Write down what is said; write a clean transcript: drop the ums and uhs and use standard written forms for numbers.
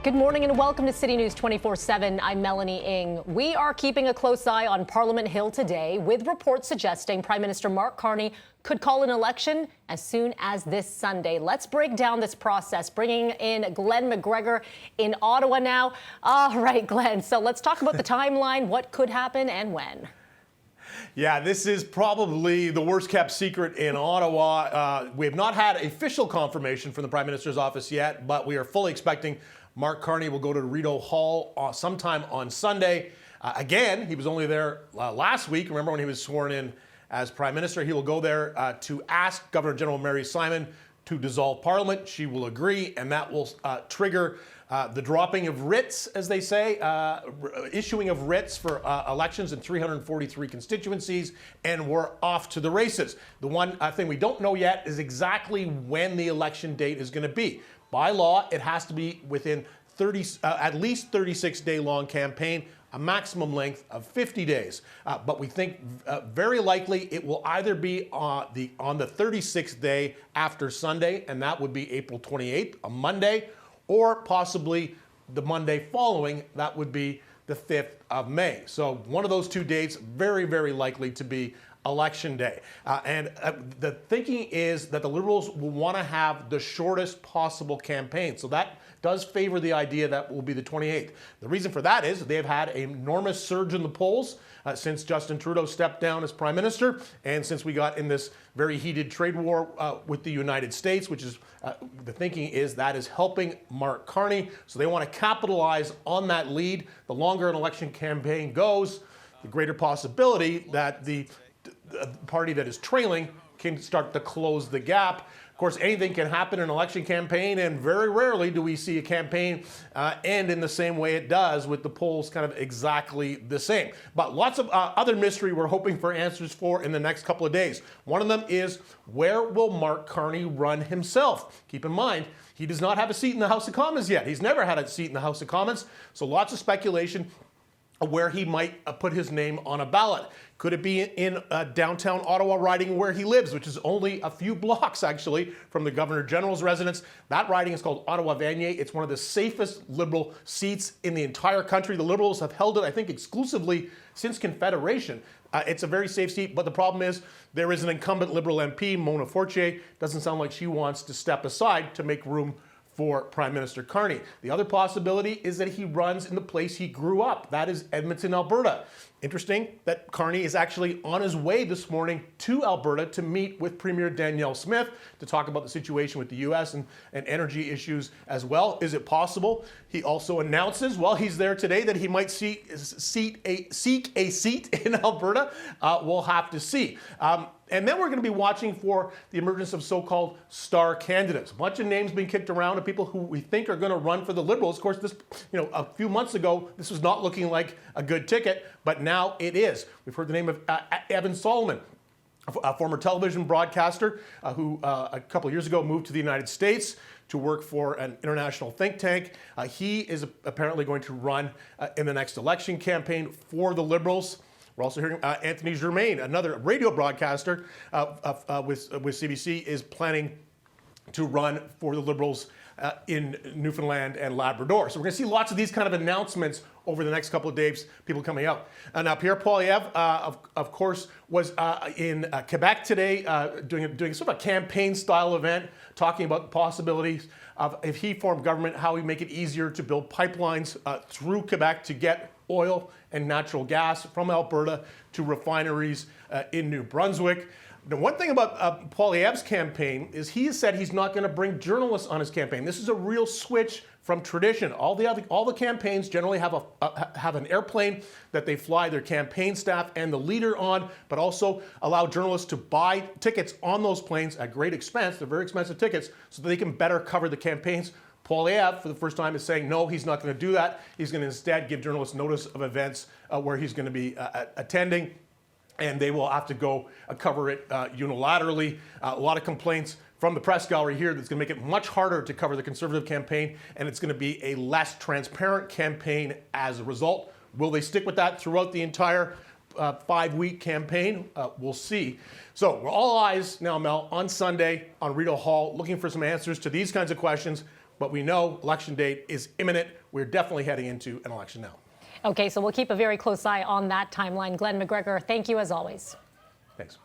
Good morning and welcome to City News 24/7. I'm Melanie Ng. We are keeping a close eye on Parliament Hill today, with reports suggesting Prime Minister Mark Carney could call an election as soon as this Sunday. Let's break down this process, bringing in Glenn McGregor in Ottawa now. All right, Glenn, so let's talk about the timeline, what could happen and when. Yeah, this is probably the worst kept secret in Ottawa. We have not had official confirmation from the Prime Minister's office yet, but we are fully expecting Mark Carney will go to Rideau Hall sometime on Sunday. Again, he was only there last week. Remember when he was sworn in as Prime Minister? He will go there to ask Governor General Mary Simon to dissolve Parliament. She will agree, and that will trigger the dropping of writs, as they say, issuing of writs for elections in 343 constituencies, and we're off to the races. The one thing we don't know yet is exactly when the election date is going to be. By law, it has to be within at least 36-day long campaign, a maximum length of 50 days. But we think very likely it will either be on the 36th day after Sunday, and that would be April 28th, a Monday, or possibly the Monday following, that would be the 5th of May. So one of those two dates, very, very likely to be Election Day. And the thinking is that the Liberals will want to have the shortest possible campaign. So that does favor the idea that will be the 28th. The reason for that is they've had an enormous surge in the polls since Justin Trudeau stepped down as Prime Minister, and since we got in this very heated trade war with the United States, which is the thinking is that is helping Mark Carney. So they want to capitalize on that lead. The longer an election campaign goes, the greater possibility that the party that is trailing can start to close the gap. Of course, anything can happen in an election campaign, and very rarely do we see a campaign end in the same way it does, with the polls kind of exactly the same. But lots of other mystery we're hoping for answers for in the next couple of days. One of them is, where will Mark Carney run himself? Keep in mind, he does not have a seat in the House of Commons yet. He's never had a seat in the House of Commons, so lots of speculation where he might put his name on a ballot. Could it be in downtown Ottawa riding where he lives, which is only a few blocks, actually, from the Governor General's residence? That riding is called Ottawa-Vanier. It's one of the safest Liberal seats in the entire country. The Liberals have held it, I think, exclusively since Confederation. It's a very safe seat, but the problem is there is an incumbent Liberal MP, Mona Fortier. Doesn't sound like she wants to step aside to make room for Prime Minister Carney. The other possibility is that he runs in the place he grew up. That is Edmonton, Alberta. Interesting that Carney is actually on his way this morning to Alberta to meet with Premier Danielle Smith to talk about the situation with the U.S. and energy issues as well. Is it possible he also announces while he's there today that he might seek a seat in Alberta? We'll have to see. And then we're going to be watching for the emergence of so-called star candidates. A bunch of names being kicked around of people who we think are going to run for the Liberals. Of course, this, a few months ago, this was not looking like a good ticket, but now it is. We've heard the name of Evan Solomon, a former television broadcaster who a couple of years ago moved to the United States to work for an international think tank. He is apparently going to run in the next election campaign for the Liberals. We're also hearing Anthony Germain, another radio broadcaster with CBC, is planning to run for the Liberals in Newfoundland and Labrador. So we're going to see lots of these kind of announcements over the next couple of days, people coming out. Now, Pierre Poilievre, of course, was in Quebec today doing sort of a campaign-style event, talking about the possibilities of, if he formed government, how we make it easier to build pipelines through Quebec to get oil and natural gas from Alberta to refineries in New Brunswick. The one thing about Poilievre's campaign is he has said he's not going to bring journalists on his campaign. This is a real switch from tradition. All the campaigns generally have an airplane that they fly their campaign staff and the leader on, but also allow journalists to buy tickets on those planes at great expense. They're very expensive tickets, so that they can better cover the campaigns. Poilievre, for the first time, is saying no, he's not going to do that. He's going to instead give journalists notice of events where he's going to be attending, and they will have to go cover it unilaterally. A lot of complaints from the press gallery here that's going to make it much harder to cover the Conservative campaign, and it's going to be a less transparent campaign as a result. Will they stick with that throughout the entire 5-week campaign? We'll see. So we're all eyes now, Mel, on Sunday on Rideau Hall, looking for some answers to these kinds of questions. but we know election date is imminent. We're definitely heading into an election now. Okay, so we'll keep a very close eye on that timeline. Glenn McGregor, thank you as always. Thanks.